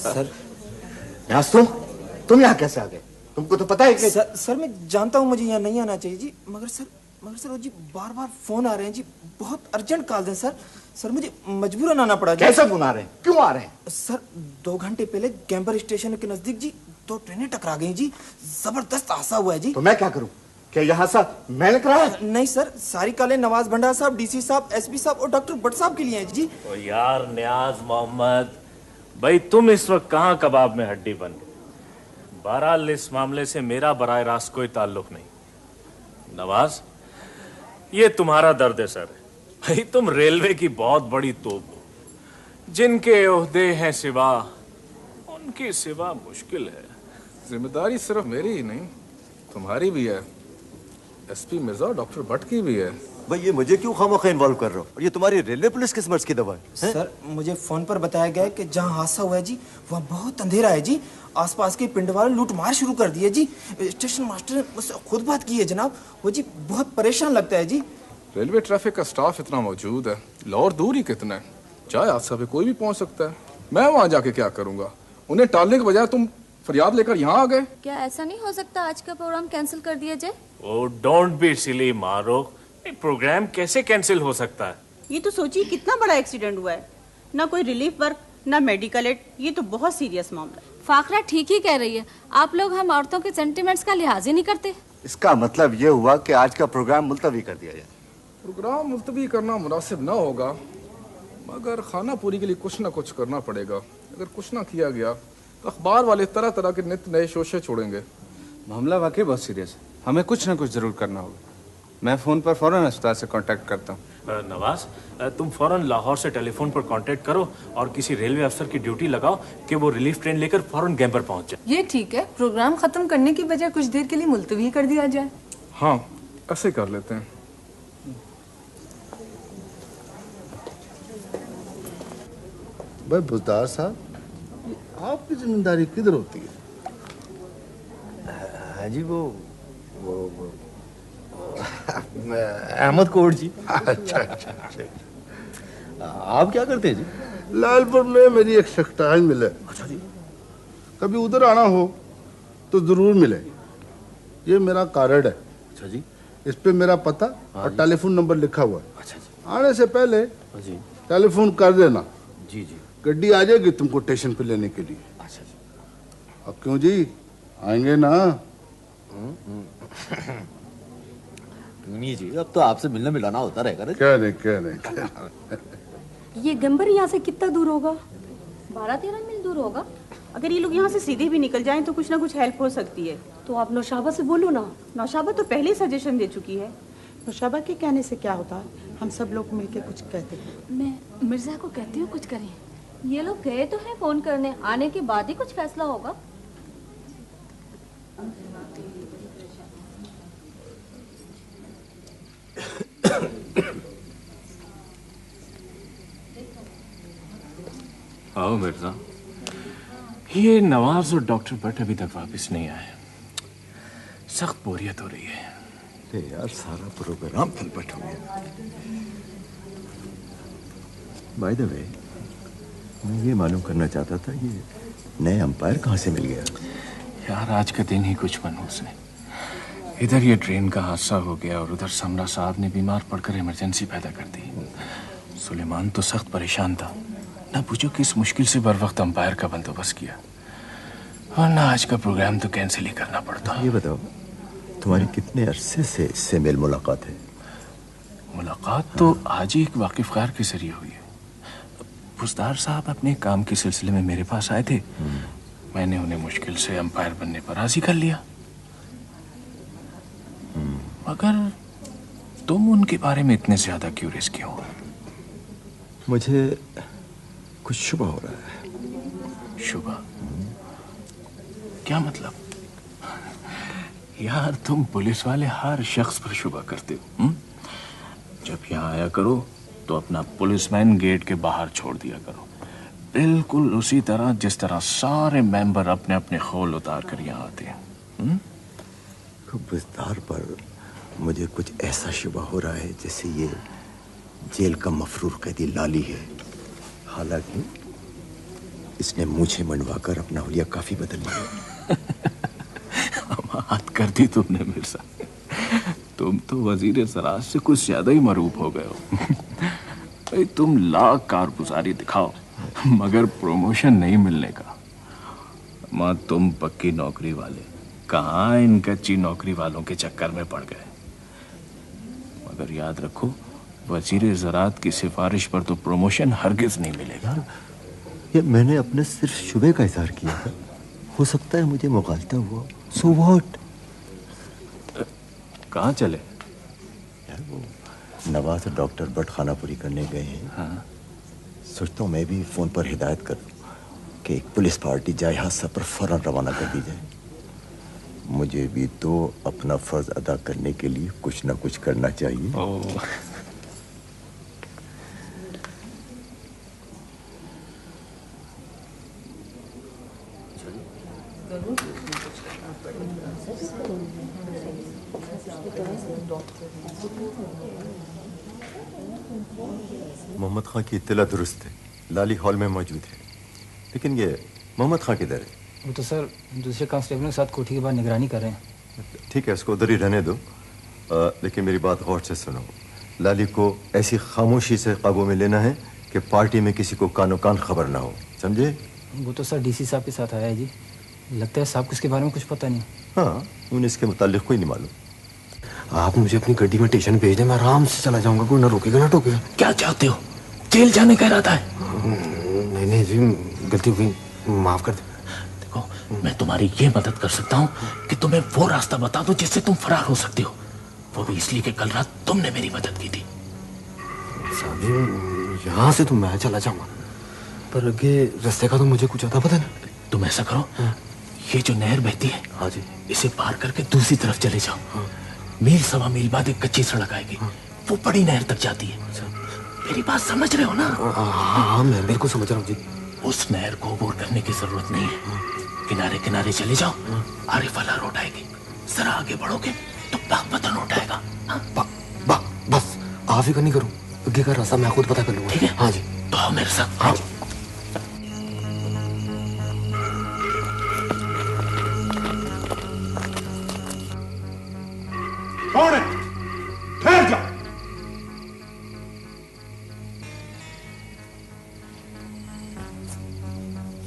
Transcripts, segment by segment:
Sir न्याज तुम यहाँ कैसे आ गए? तुमको तो पता है कि सर मैं जानता हूँ मुझे यहाँ नहीं आना चाहिए जी, मगर सर वो जी बार बार फोन आ रहे हैं जी, बहुत अर्जेंट कॉल दें सर मुझे मजबूरन आना पड़ा। कैसे फोन आ रहे हैं? क्यों आ रहे हैं? सर 2 घंटे पहले गैम्बर स्टेशन के नजदीक जी 2 ट्रेनें टकरा गई जी, जबरदस्त हादसा हुआ है जी। तो मैं क्या करूं? क्या यह हादसा मैंने कराया? नहीं सर, सारी कालें नवाज भंडार साहब, डीसी साहब, एसपी साहब और डॉक्टर भट्ट साहब के लिए हैं जी। तो यार न्याज मोहम्मद भाई, तुम इस वक्त कहाँ कबाब में हड्डी बन गए? बहरहाल इस मामले से मेरा बराह रास्त कोई ताल्लुक नहीं। नवाज, ये तुम्हारा दर्द है सर। भाई तुम रेलवे की बहुत बड़ी तोप हो, जिनके ओहदे हैं सिवा उनकी सिवा मुश्किल है। जिम्मेदारी सिर्फ मेरी ही नहीं तुम्हारी भी है, एसपी मिर्जा और डॉक्टर भट्ट की भी है। भाई ये मुझे क्यों खामखा इन्वॉल्व कर रहे हो? और ये तुम्हारी रेलवे पुलिस किस मर्ज की दवा है? सर मुझे फोन पर बताया गया है कि जहाँ हादसा हुआ है जी वहाँ बहुत अंधेरा है जी, आसपास के पिंड वाले लूटमार शुरू कर दिए जी। स्टेशन मास्टर ने मुझसे खुद बात की है जनाब, वो जी बहुत परेशान लगता है जी। रेलवे ट्रैफिक का स्टाफ इतना मौजूद है, लाहौर दूर ही कितना है, चाहे हादसा पे कोई भी पहुंच सकता है। मैं वहां जाके क्या करूंगा? उन्हें टालने के बजाय तुम फरियाद लेकर यहाँ आ गए। क्या ऐसा नहीं हो सकता आज का प्रोग्राम कैंसिल कर दिया जाए? ओह डोंट बी सिली मारो, प्रोग्राम कैसे कैंसिल हो सकता है? ये तो सोचिए कितना बड़ा एक्सीडेंट हुआ है, ना कोई रिलीफ वर्क ना मेडिकल एड, ये तो बहुत सीरियस मामला है। फाकरा ठीक ही कह रही है, आप लोग हम औरतों के सेंटिमेंट्स का लिहाज ही नहीं करते। इसका मतलब ये हुआ कि आज का प्रोग्राम मुलतवी कर दिया जाए। प्रोग्राम मुलतवी करना मुनासिब ना होगा, मगर खाना पूरी के लिए कुछ ना कुछ करना पड़ेगा। अगर कुछ ना किया गया तो अखबार वाले तरह तरह के नित्य नए शोशे छोड़ेंगे। मामला वाकई बहुत सीरियस है, हमें कुछ ना कुछ जरूर करना होगा। मैं फोन पर फौरन अस्पताल से कांटेक्ट करता हूँ। नवाज, तुम फौरन लाहौर से टेलीफोन पर कांटेक्ट करो और किसी रेलवे अफसर की ड्यूटी लगाओ कि वो रिलीफ ट्रेन लेकर फौरन गैम्बर पहुंच जाए। ये ठीक है, प्रोग्राम खत्म करने की बजाय कुछ देर के लिए मुलतवी कर दिया जाए। हाँ ऐसे कर लेते हैं। भाई बुजदार साहब, आपकी जिम्मेदारी किधर होती है? हाँ जी, वो अहमद कोट जी। अच्छा। आप क्या करते हैं जी? लालपुर में मेरी एक सेक्रेटरी मिले। अच्छा जी। कभी उधर आना हो तो जरूर मिले। ये मेरा कार्ड है। अच्छा जी। इस पे मेरा पता और टेलीफोन नंबर लिखा हुआ है। अच्छा जी। आने से पहले जी टेलीफोन कर देना। जी जी। गड्डी आ जाएगी तुमको स्टेशन पे लेने के लिए। अच्छा जी। अब क्यों जी, आएंगे ना? नहीं जी, अब तो आपसे मिलना मिलाना होता रहेगा ना। क्या नहीं। ये गंबर यहाँ से कितना दूर होगा? 12-13 मील दूर होगा। अगर ये लोग यहाँ से सीधे भी निकल जाएं तो कुछ ना कुछ हेल्प हो सकती है। तो आप नौशाबा से बोलो ना। नौशाबा तो पहले ही सजेशन दे चुकी है। नौशाबा के कहने से क्या होता है, हम सब लोग मिलके कुछ कहते हैं। मैं मिर्जा को कहती हूँ कुछ करें। ये लोग गए तो हैं फोन करने, आने के बाद ही कुछ फैसला होगा। आओ मिर्जा। ये नवाज और डॉक्टर भट्ट अभी तक वापस नहीं आए, सख्त बोरियत हो रही है। अरे यार, सारा प्रोग्राम फलपट हो गया। बाय द वे, मैं ये मालूम करना चाहता था, ये नए अंपायर कहाँ से मिल गया? यार आज का दिन ही कुछ मनहूस है। इधर ये ट्रेन का हादसा हो गया और उधर समरा साहब ने बीमार पड़कर इमरजेंसी पैदा कर दी। सुलेमान तो सख्त परेशान था, ना पूछो किस मुश्किल से बर वक्त अंपायर का बंदोबस्त किया, वरना आज का प्रोग्राम तो कैंसिल ही करना पड़ता। ये बताओ, तुम्हारी कितने अरसे से इससे मेल मुलाकात है? मुलाकात तो आज ही एक वाकिफ कार के जरिए हुई है। बुजदार साहब अपने काम के सिलसिले में मेरे पास आए थे, मैंने उन्हें मुश्किल से अंपायर बनने पर राजी कर लिया। मगर तुम उनके बारे में इतने ज्यादा क्यूरियस क्यों हो? मुझे कुछ शुबा हो रहा है। शुबा? क्या मतलब? यार तुम पुलिस वाले हर शख्स पर शुबा करते हो। जब यहाँ आया करो तो अपना पुलिसमैन गेट के बाहर छोड़ दिया करो, बिल्कुल उसी तरह जिस तरह सारे मेंबर अपने अपने खोल उतार कर यहाँ आते हैं। बुजदार पर मुझे कुछ ऐसा शुबा हो रहा है जैसे ये जेल का मफरूर कैदी लाली है। हालांकि इसने मुझे मनवाकर अपना हुलिया काफी बदल लिया। बात कर दी तुमने मिर्जा। तुम तो वजीर ज़राअत से कुछ ज्यादा ही मरूब हो गए हो। भाई तुम लाख कारगुजारी दिखाओ मगर प्रमोशन नहीं मिलने का। माँ तुम पक्की नौकरी वाले कहाँ इन कच्ची नौकरी वालों के चक्कर में पड़ गए। मगर याद रखो वजीर ज़राअत की सिफारिश पर तो प्रमोशन हरगिज नहीं मिलेगा। ये मैंने अपने सिर्फ शुबे का इजहार किया था, हो सकता है मुझे मुगालता हुआ। So what? कहाँ चले? यार वो नवाज और डॉक्टर बट खानापुरी करने गए हैं। हाँ। सोचता हूँ मैं भी फोन पर हिदायत कर दूँ कि एक पुलिस पार्टी जाए हादसा पर फौरन रवाना कर दी जाए। मुझे भी तो अपना फर्ज अदा करने के लिए कुछ ना कुछ करना चाहिए। मोहम्मद खां की इत्तला दुरुस्त है, लाली हॉल में मौजूद है। लेकिन ये मोहम्मद खां किधर है? वो तो सर दूसरे कांस्टेबल के साथ कोठी के बाहर निगरानी कर रहे हैं। ठीक है, उसको उधर ही रहने दो। लेकिन मेरी बात गौर से सुनो। लाली को ऐसी खामोशी से काबू में लेना है कि पार्टी में किसी को कानो कान खबर ना हो, समझे? वो तो सर डीसी साहब के साथ आया है जी। लगता है साहब को इसके बारे में कुछ पता नहीं। हाँ, उन्हें इसके मुतालिक कोई नहीं मालूम। आप मुझे अपनी गड्डी में स्टेशन भेज दें, मैं आराम से चला जाऊंगा, कोई ना रोकेगा ना टोकेगा। क्या चाहते हो? जेल जाने का इरादा है? नहीं जी, गलती हो गई, माफ कर दे। देखो मैं तुम्हारी ये मदद कर सकता हूँ कि तुम्हें वो रास्ता बता दो जिससे तुम फरार हो सकते हो। वो भी इसलिए कि कल रात तुमने मेरी मदद की थी। साहब जी यहाँ से तो मैं चला जाऊंगा, पर आगे रास्ते का तो मुझे कुछ आता पता नहीं। तुम ऐसा करो, ये जो नहर बहती है, हाँ जी, इसे पार करके दूसरी तरफ चले जाओ। मील सवा मील बाद एक कच्ची सड़क आएगी, वो बड़ी नहर तक जाती है। मेरी बात समझ रहे हो ना? हाँ मैं बिल्कुल समझ रहा हूँ जी। उस नहर को अबूर करने की जरूरत नहीं है। किनारे किनारे चले जाओ, आरिफ वाला रोड आएगी। जरा आगे बढ़ोगे तो बागपतन रोड आएगा। बस आप ही नहीं करूँ, आगे का रास्ता मैं खुद पता कर लूंगा। ठीक है? हाँ जी। तो आओ मेरे साथ। हाँ। कौन है? ठहर जा।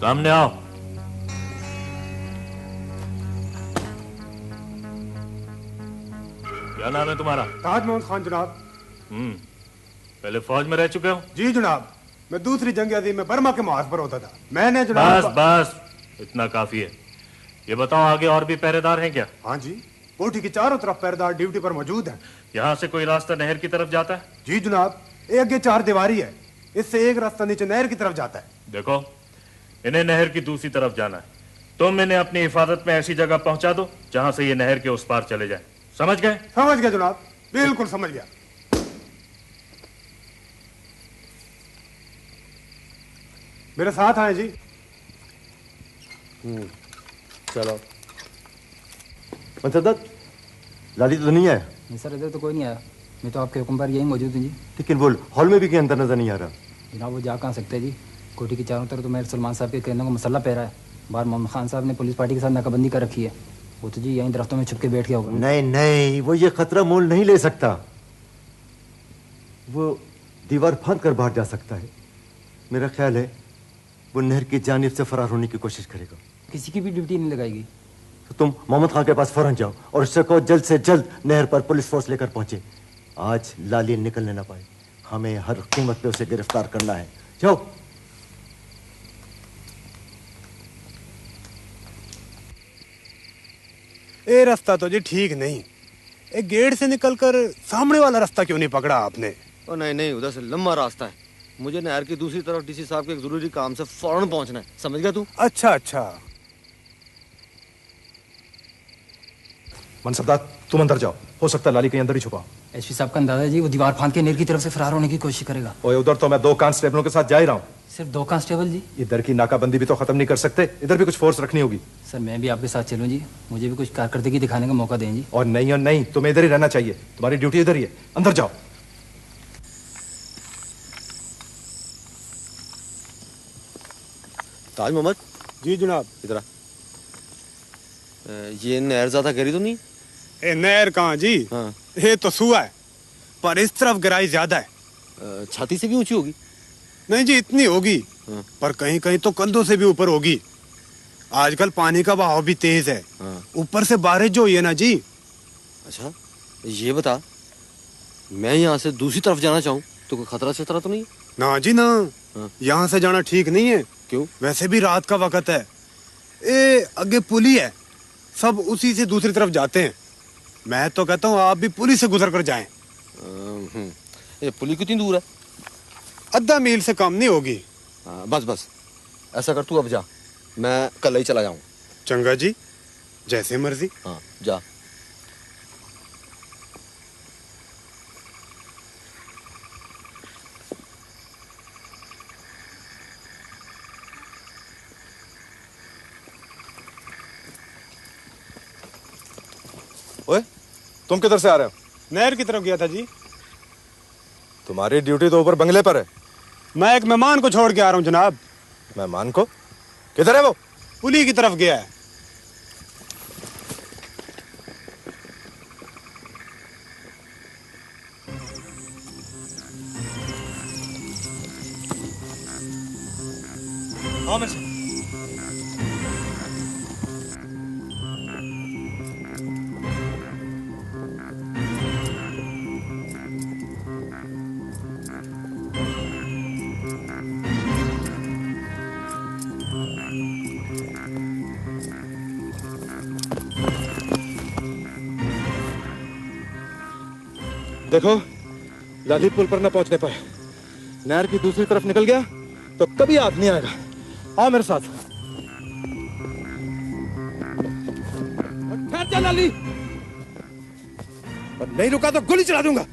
सामने आओ। क्या नाम है तुम्हारा? ताज मोहम्मद खान जनाब। पहले फौज में रह चुके हो? जी जनाब, मैं दूसरी जंग अजीम में बर्मा के मुहाज पर होता था। मैंने जनाब बस इतना काफी है। ये बताओ आगे और भी पहरेदार हैं क्या? हाँ जी, कोठी की चारों तरफ पहरेदार ड्यूटी पर मौजूद हैं। यहाँ से कोई रास्ता नहर की तरफ जाता है? जी जनाब, एक आगे चार दीवारी है, इससे एक रास्ता नीचे नहर की तरफ जाता है। देखो इन्हें नहर की दूसरी तरफ जाना है। तुम इन्हें अपनी हिफाजत में ऐसी जगह पहुंचा दो जहां से ये नहर के उस पार चले जाए। समझ गए? समझ गया जनाब, बिल्कुल समझ गया। मेरे साथ आए जी। चलो। मनसदत, लाली तो नहीं आया? नहीं सर, इधर तो कोई नहीं आया। मैं तो आपके हुक्म पर यही मौजूद हूँ जी। लेकिन वो हॉल में भी कहीं अंदर नजर नहीं आ रहा। जनाब वो जा कहाँ सकते हैं जी? कोठी के चारों तरफ तो मेरे सलमान साहब के कहने को मसला पैरा है। बाहर मोहम्मद खान साहब ने पुलिस पार्टी के साथ नाकाबंदी कर रखी है। वो तो जी यहीं दरख्तों में छुप के बैठ गया होगा। नहीं नहीं, वो ये खतरा मोल नहीं ले सकता। वो दीवार फांद कर बाहर जा सकता है। मेरा ख्याल है वो नहर की जानिब से फरार होने की कोशिश करेगा। किसी की भी ड्यूटी नहीं लगाएगी। तो तुम मोहम्मद खान के पास फौरन जाओ और उससे कहो जल्द से जल्द नहर पर पुलिस फोर्स लेकर पहुंचे। आज लाली निकलने ना पाए। हमें हर कीमत पे उसे गिरफ्तार करना है। जाओ। ये रास्ता तो जी ठीक नहीं। एक गेट से निकलकर सामने वाला रास्ता क्यों नहीं पकड़ा आपने? ओ नहीं नहीं, उधर से लंबा रास्ता है। मुझे नहर की दूसरी तरफ डीसी साहब के एक जरूरी काम से फौरन पहुंचना है, समझ गया तू? अच्छा अच्छा। मनसबदार तुम अंदर जाओ, हो सकता है लाली कहीं अंदर ही छुपा। एसपी साहब का अंदाजा है जी वो दीवार फांद के नहर की तरफ से फरार होने की कोशिश करेगा। ओए उधर तो मैं 2 कांस्टेबलों के साथ जा ही रहा हूँ। सिर्फ 2 कांस्टेबल जी? इधर की नाकाबंदी भी तो खत्म नहीं कर सकते, इधर भी कुछ फोर्स रखनी होगी। सर मैं भी आपके साथ चलूं जी, मुझे भी कुछ कारकर्दगी दिखाने का मौका दें जी। और नहीं, तुम्हें इधर ही रहना चाहिए, तुम्हारी ड्यूटी इधर ही है। अंदर जाओ। ताज मोहम्मद। जी जनाब। इधर आ। ये नहर ज्यादा गहरी तो नहीं? ए नहर कहाँ जी? हाँ। ये तो सुआ है, पर इस तरफ गहराई ज्यादा है। छाती से भी ऊंची होगी? नहीं जी, इतनी होगी। हाँ। पर कहीं कहीं तो कंधों से भी ऊपर होगी। आजकल पानी का बहाव भी तेज है। हाँ। ऊपर से बारिश जो हुई है ना जी। अच्छा, ये बता, मैं यहाँ से दूसरी तरफ जाना चाहूँ तो कोई खतरा शतरा तो नहीं? ना जी ना। हाँ। यहाँ से जाना ठीक नहीं है। क्यों? वैसे भी रात का वक्त है। ए आगे पुली है, सब उसी से दूसरी तरफ जाते हैं। मैं तो कहता हूँ आप भी पुली से गुजर कर जाएं। ये पुली कितनी दूर है? आधा मील से कम नहीं होगी। बस बस, ऐसा कर, तू अब जा, मैं कल ही चला जाऊँ। चंगा जी, जैसे मर्जी। हाँ जा। ओए, तुम किधर से आ रहे हो? नहर की तरफ गया था जी। तुम्हारी ड्यूटी तो ऊपर बंगले पर है। मैं एक मेहमान को छोड़ के आ रहा हूँ जनाब। मेहमान को? किधर है वो? पुली की तरफ गया है। हाँ मेरे से। देखो, लाली पुल पर न पहुंचने पाए, नहर की दूसरी तरफ निकल गया तो कभी हाथ नहीं आएगा। आओ मेरे साथ। ठहर जा लाली, और नहीं रुका तो गोली चला दूंगा।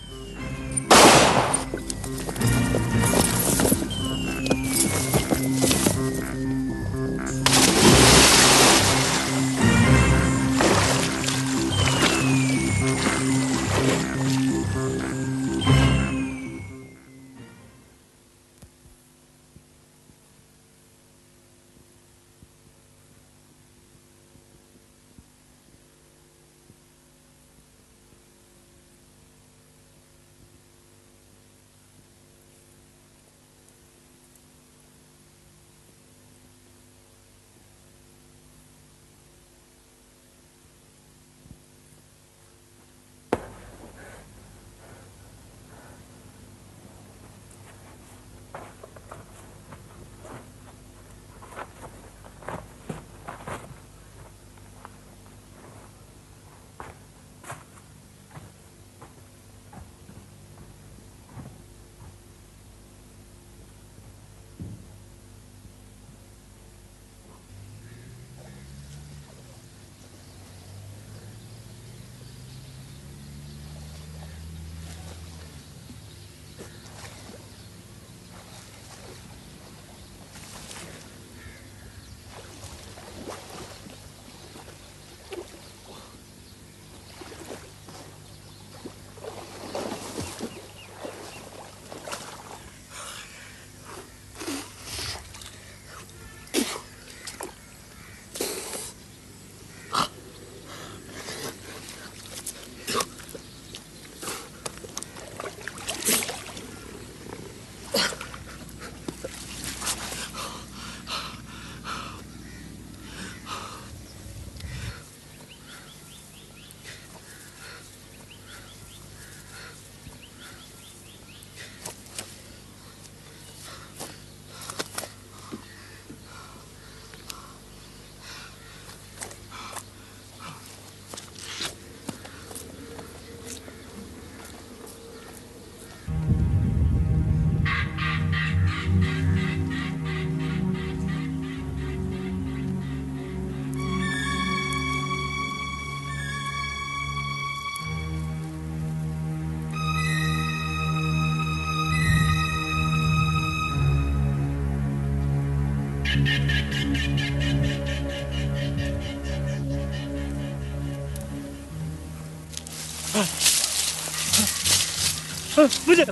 मुझे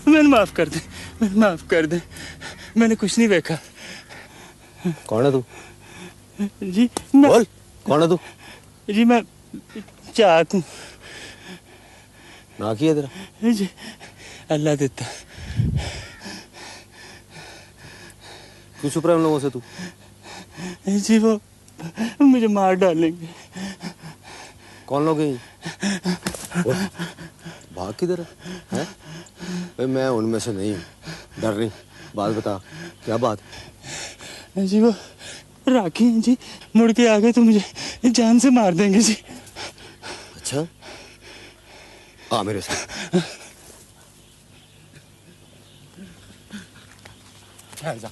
मैंने माफ कर दे, मैंने कुछ नहीं देखा। कौन है तू? जी बोल, कौन है तू? जी मैं चाक हूँ। ना किया तेरा? जी अल्लाह देता। क्यों छुप रहा है उन लोगों से तू? जी वो मुझे मार डालेंगे। कौन लोग हैं? भाग किधर है? भाई मैं उनमें से नहीं हूँ, डर नहीं। बात बता, क्या बात? जी वो राखी हैं जी, मुड़ के आ गए तो मुझे जान से मार देंगे जी। अच्छा, आ मेरे साथ। जा।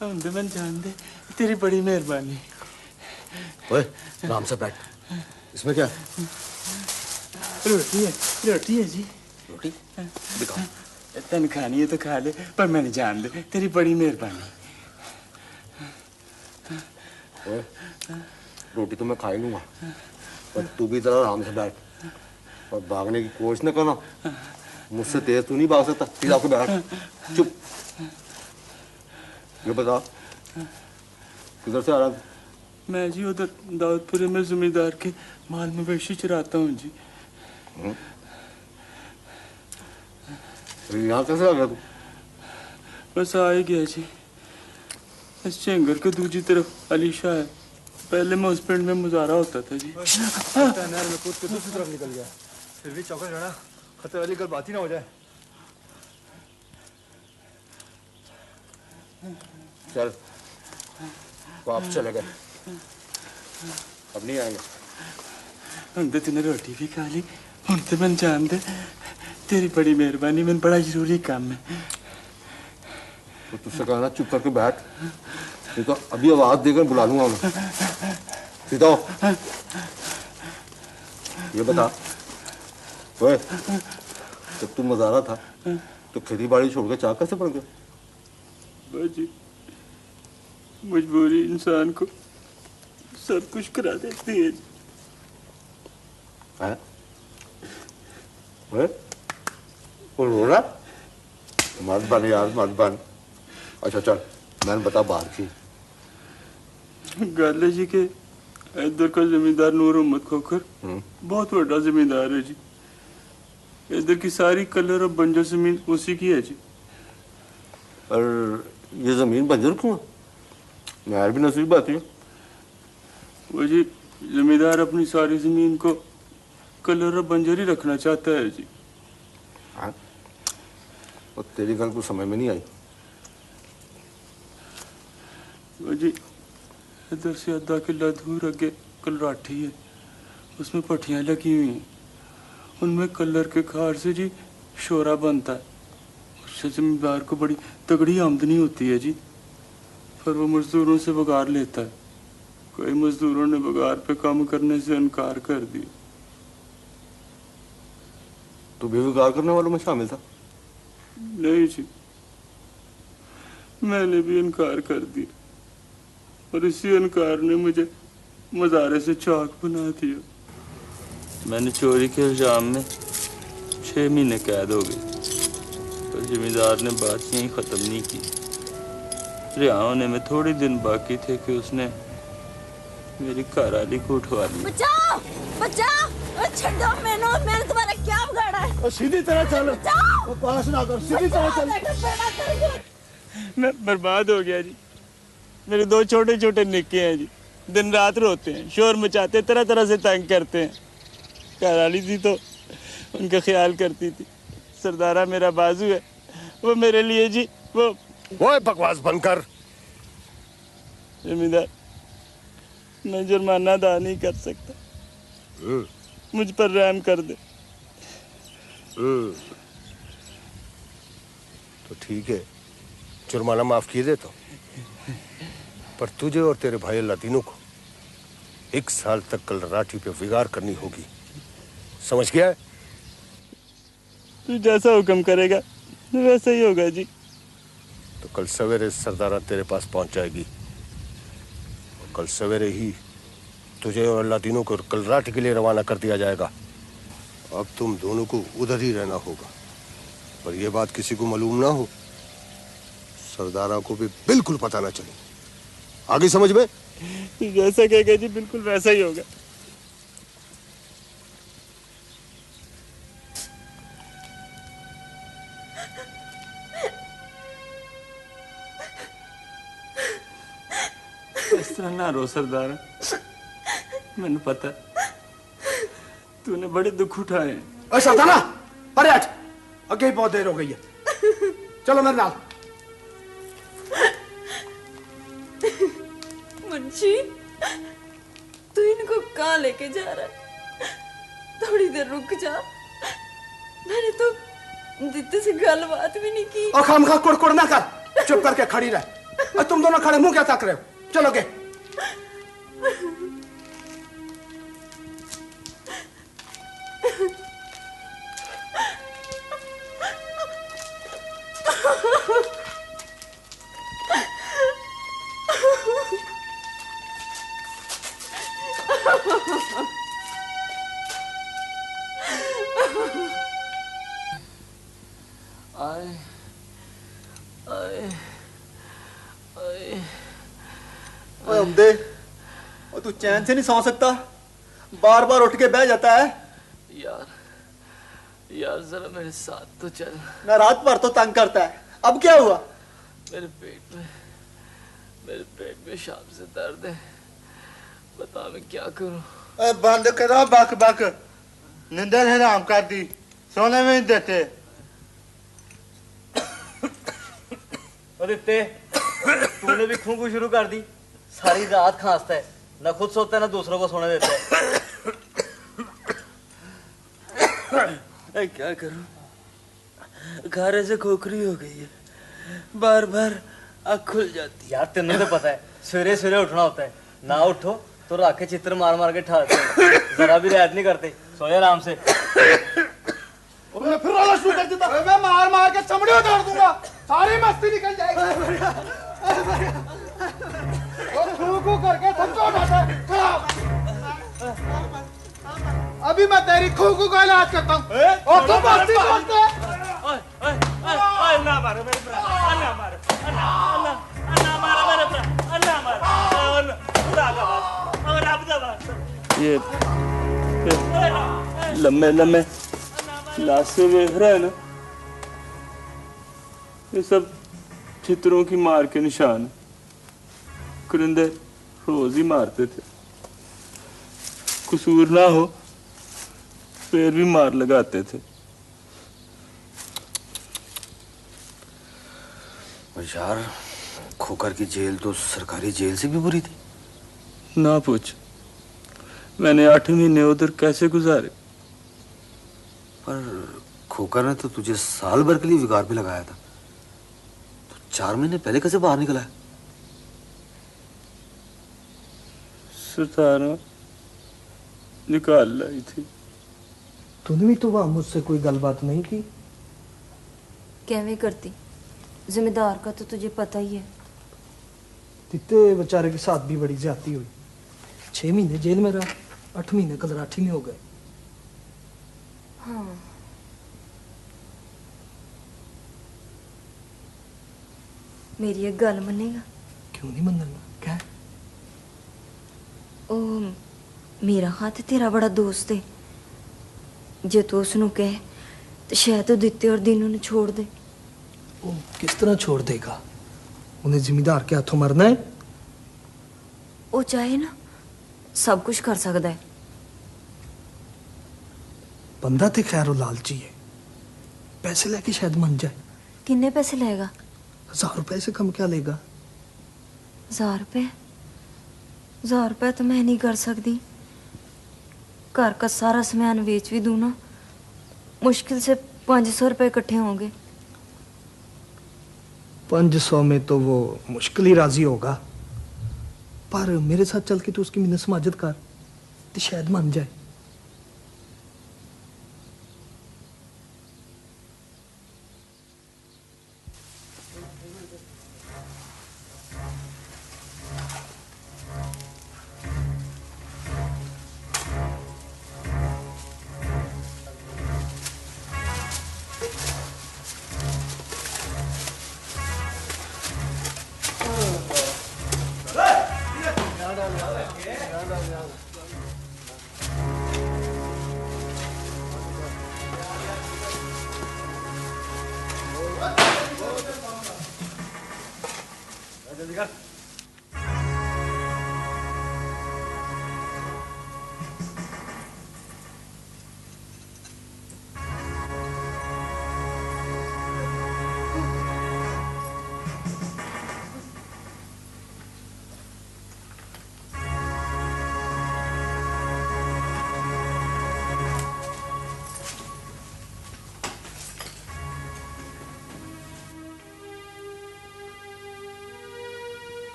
अंदर जान दे, तेरी बड़ी मेहरबानी। ओए, आराम से बैठ। इसमें क्या? रोटी है, रोटी है जी। रोटी? दिखाओ। तन खानी है तो खा ले, पर मैंने जान दे, तेरी बड़ी मेहरबानी। ओए, रोटी तो मैं खा ही लूंगा, पर तू भी जरा आराम से बैठ और भागने की कोशिश न करना। मुझसे तेज तू नहीं भाग सकता। सीधा होकर बैठ, चुप। ये बता, किधर से आ रहा? मैं जी उधर दाऊदपुरे में जमींदार के माल मवेशी चराता हूँ जी। यहाँ कैसे आ गया तू? बस आ ही गया जी। इस चेंगर के दूसरी तरफ अलीशा है, पहले मैं उस पिंड में मुजारा होता था जी। नहर में कूद के दूसरी तरफ निकल गया। फिर भी चौकस रहना, खतरे वाली गल बात ही ना हो जाए। चल, वापस चले गए, अब नहीं आएंगे। उनते तूने रोटी भी खा ली, उनते मैं जान दे, तेरी बड़ी मेहरबानी, मैंने बड़ा जरूरी काम है। तो तुझसे कहना चुप करके बैठ, नहीं तो अभी आवाज देकर बुला लूंगा उन्हें। सीधा हो। ये बता, ओए, जब तू मजारा था तो खेती बाड़ी छोड़ के चाक कैसे पड़ गया? बाजी, मजबूरी इंसान को सब कुछ करा देती है। हैं? बोल रो रहा? मत बन यार, मत बन। अच्छा चल, मैंने बता बाहर की। गाले जी के इधर का जमींदार नूर मोहम्मद खोखर बहुत बड़ा जमींदार है जी। इधर की सारी कलर और बंजर जमीन उसी की है जी। और ये जमीन बंजर क्यों है? नहर भी नसीब आती है। वो जी जमींदार अपनी सारी जमीन को कलर और बंजर ही रखना चाहता है जी। हाँ? और तेरी गल को समझ में नहीं आई। वो जी इधर से आधा किला दूर आगे कलराठी है, उसमें पट्टियां लगी हुई हैं, उनमें कलर के खार से जी शोरा बनता है। उससे जमींदार को बड़ी तगड़ी आमदनी होती है जी, पर वो मजदूरों से बगार लेता है। कई मजदूरों ने बगार पे काम करने से इनकार कर दिया। तू भी बगार करने वालों में शामिल था? नहीं जी, मैंने भी इनकार कर दिया और इसी इनकार ने मुझे मजारे से चाक बना दिया। मैंने चोरी के इल्जाम में 6 महीने कैद हो गई, पर जमींदार ने बात यहीं ख़त्म नहीं की। रिहा होने में थोड़े दिन बाकी थे कि उसने मेरी घरवाली को उठवा लिया। बचाओ, बचाओ, छड्डो मैंने तुम्हारा क्या बिगाड़ा है? सीधी तरह चल, पास ना कर, सीधी तरह चल। मैं बर्बाद हो गया जी। मेरे 2 छोटे छोटे निक्के हैं जी, दिन रात रोते हैं, शोर मचाते, तरह तरह से तंग करते हैं। घरवाली थी तो उनका ख्याल करती थी। सरदारा मेरा बाजू है, वो मेरे लिए जी वो बकवास बंद कर। जमींदार, मैं जुर्माना अदा नहीं कर सकता, मुझ पर रहम कर दे। तो ठीक है, जुर्माना माफ किए दे तो, पर तुझे और तेरे भाई लातीनों को 1 साल तक कलराठी पे विगार करनी होगी, समझ गया है? तू जैसा हुक्म करेगा वैसा ही होगा जी। तो कल सवेरे सरदारा तेरे पास पहुंच जाएगी, कल सवेरे ही तुझे और अल्लादीनों को कलराठी के लिए रवाना कर दिया जाएगा। अब तुम दोनों को उधर ही रहना होगा, पर यह बात किसी को मालूम ना हो, सरदारा को भी बिल्कुल पता ना चले। आगे समझ में? जैसा कहेगा जी बिल्कुल वैसा ही होगा। इस तरह ना रो सरदार, मैंने पता तूने बड़े दुख उठाए। ओए सरदारा परे हट, अगे ही बहुत देर हो गई है। चलो मेरे नाल। मुंशी तू इनको कहाँ लेके जा रहा है? थोड़ी देर रुक जा, मैंने तो दीदी से गल बात भी नहीं की। और खामखा कुड़कुड़ ना कर, चुप करके खड़ी रह। और तुम दोनों खड़े मुंह क्या ताक रहे हो? चलोगे? हमदे, और तू चैन से नहीं सो सकता? बार बार उठ के बह जाता है। यार यार जरा मेरे साथ तो चल। मैं रात भर तो तंग करता है, अब क्या हुआ? मेरे पेट में शाम से दर्द है, बता मैं क्या करूं? बंद करो बक बक, निंदर हराम कर दी, सोने में नहीं देते। अदित्य, तूने भी खूं शुरू कर दी। सारी रात खांसता है, ना खुद सोता है ना दूसरों को सोने देता है। क्या करूं, खारे से खोखरी हो गई है, बार बार आँख खुल जाती। यार तेनों तो पता है सवेरे सवेरे उठना होता है, ना उठो तो राखे चित्र मार मार के ठाते हैं, जरा भी रियायत नहीं करते। सोए आराम से। फिर रोना शुरू कर देता। मैं मार मार के चमड़े उतार दूंगा, सारी मस्ती निकल जाएगी। और थू करके समझो उठाता है। अभी मैं तेरी खूकू का इलाज करता हूँ और तुम मस्ती करते हैं। ना मारो मेरे भरा, ना मारो, ना मारो मेरे भरा, ना मारो, ये लम्बे लम्बे लाशें देख रहा है ना, ये सब चित्रों की मार के निशान है। कुरिंदे रोज ही मारते थे, कसूर ना हो फिर भी मार लगाते थे। यार खोकर की जेल तो सरकारी जेल से भी बुरी थी। ना पूछ, मैंने 8 महीने उधर कैसे गुजारे। पर खोकर ने तो तुझे साल भर के लिए विगार पे लगाया था, तो 4 महीने पहले कैसे बाहर निकला है? सरदारा निकाल लाई थी। तूने भी तो वहां मुझसे कोई गलबात नहीं की? कैसे करती, जिम्मेदार का तो तुझे पता ही है। तित्ते बेचारे के साथ भी बड़ी ज्यादती हुई। 6 महीने जेल में रहा, 8 महीने कलराठी में हो गए। हाँ मेरी एक गल मनेगा? क्यों नहीं मनना, क्या? ओ मेरा हाथ तेरा बड़ा दोस्त है, जे तू उसनु कहे तो शायद दित्ते और दीनू ने छोड़ दे। वो किस तरह छोड़ देगा? उन्हें जिम्मेदार के हाथों मरना है। वो चाहे ना सब कुछ कर सकता है। बंदा ते खैर लालची है, पैसे लेके शायद मन जाए। कितने पैसे लेगा? 1000 रुपए से कम क्या लेगा? 1000 रुपए? 1000 रुपए तो मैं नहीं कर सकती। घर का सारा सामान बेच भी दूं ना, मुश्किल से 500 रुपए इकट्ठे होंगे। 500 में तो वो मुश्किल ही राजी होगा, पर मेरे साथ चल के तो उसकी मिन्नत समाजत कर, तो शायद मान जाए। जल्दी कर।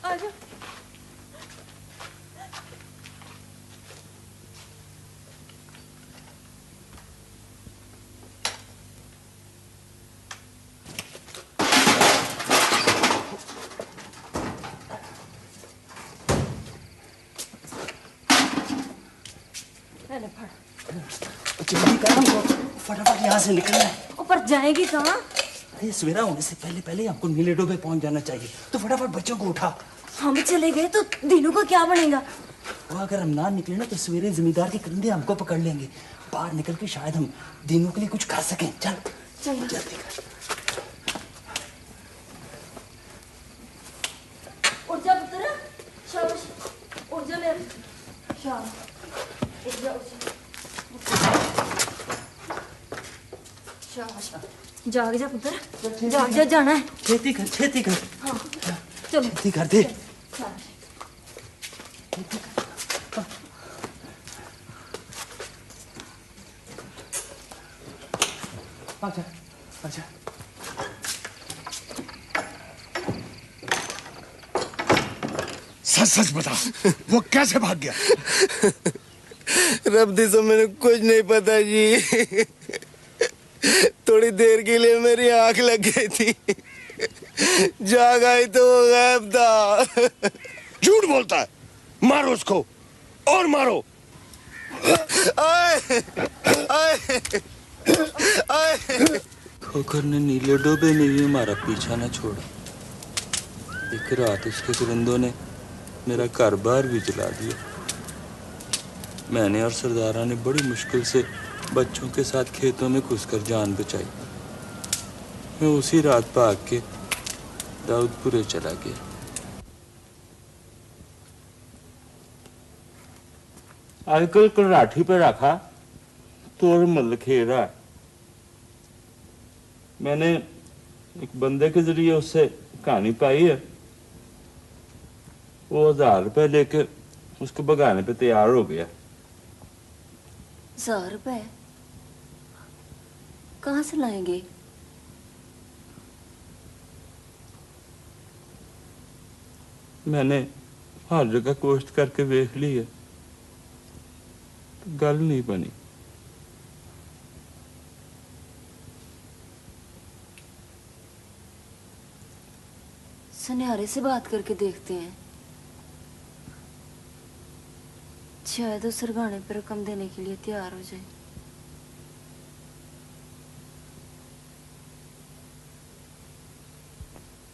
आजा। जल्दी कर हमको, फटाफट यहाँ से निकलना है। ऊपर जाएगी कहाँ? अरे सवेरा होने से पहले पहले हमको नीले डोबे पहुंच जाना चाहिए, तो फटाफट बच्चों को उठा। हम चले गए तो दीनू को क्या बनेगा? वो अगर हम ना निकले ना तो सवेरे जमींदार के कंधे हमको पकड़ लेंगे। बाहर निकल के शायद हम दीनू के लिए कुछ कर सकें। चल चल जल्दी कर। उठ जा पुत्र, शाबाश, उठ जा मेरे, शाबाश, उठ जा, शाबाश, जाग जा पुत्र, जाग जा, जाना है। खेती कर, खेती कर। हाँ, चलो खेती कर दे। आजा, आजा। सच सच बता, वो कैसे भाग गया? रब्दी से मैंने कुछ नहीं पता जी। थोड़ी देर के लिए मेरी आंख लग गई थी, जाग आई तो वो गायब था। झूठ बोलता है, मारो उसको और मारो। आए, आए, आए। खोखर ने नीले डोबे में भी हमारा पीछा न छोड़ा। एक रात उसके परिंदों ने मेरा घर बार भी जला दिया। मैंने और सरदारा ने बड़ी मुश्किल से बच्चों के साथ खेतों में घुसकर जान बचाई। मैं उसी रात भाग के दाऊदपुरे चला गया। आजकल कराठी पे रखा तो और मल खेल रहा है। मैंने एक बंदे के जरिए उससे कहानी पाई है। वो 1000 रुपए लेके उसको भगाने पे तैयार हो गया। 1000 रुपए कहाँ से लाएंगे? मैंने हर जगह कोशिश करके देख ली है, तो गल नहीं बनी। सुनहरे से बात करके देखते हैं, शायद वो सरगाने पर रकम देने के लिए तैयार हो जाए।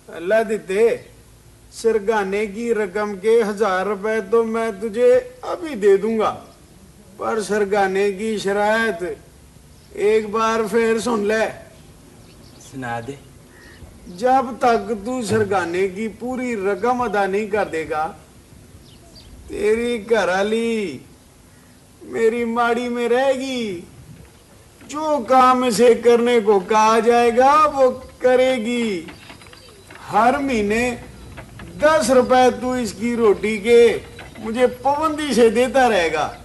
अल्लाह देते, सरगाने की रकम के 1000 रुपए तो मैं तुझे अभी दे दूंगा, पर सरगाने की शरायत एक बार फिर सुन ले। सुना दे। जब तक तू सरगाने की पूरी रकम अदा नहीं कर देगा, तेरी घरवाली मेरी माड़ी में रहेगी। जो काम इसे करने को कहा जाएगा वो करेगी। हर महीने 10 रुपए तू इसकी रोटी के मुझे पाबंदी से देता रहेगा।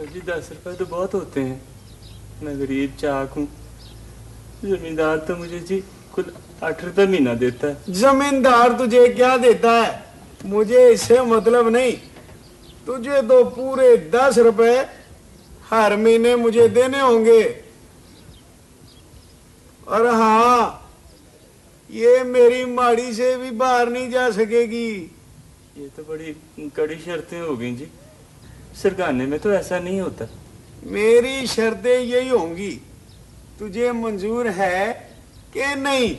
जी 10 रुपए तो बहुत होते हैं, मैं गरीब चाक हूँ। जमींदार तो मुझे जी कुल 8 रुपए महीना देता है। जमींदार तुझे क्या देता है मुझे इससे मतलब नहीं। तुझे तो पूरे 10 रुपए हर महीने मुझे देने होंगे। और हाँ, ये मेरी माड़ी से भी बाहर नहीं जा सकेगी। ये तो बड़ी कड़ी शर्तें हो गई जी, सरगाने में तो ऐसा नहीं होता। मेरी शर्तें यही होंगी, तुझे मंजूर है कि नहीं?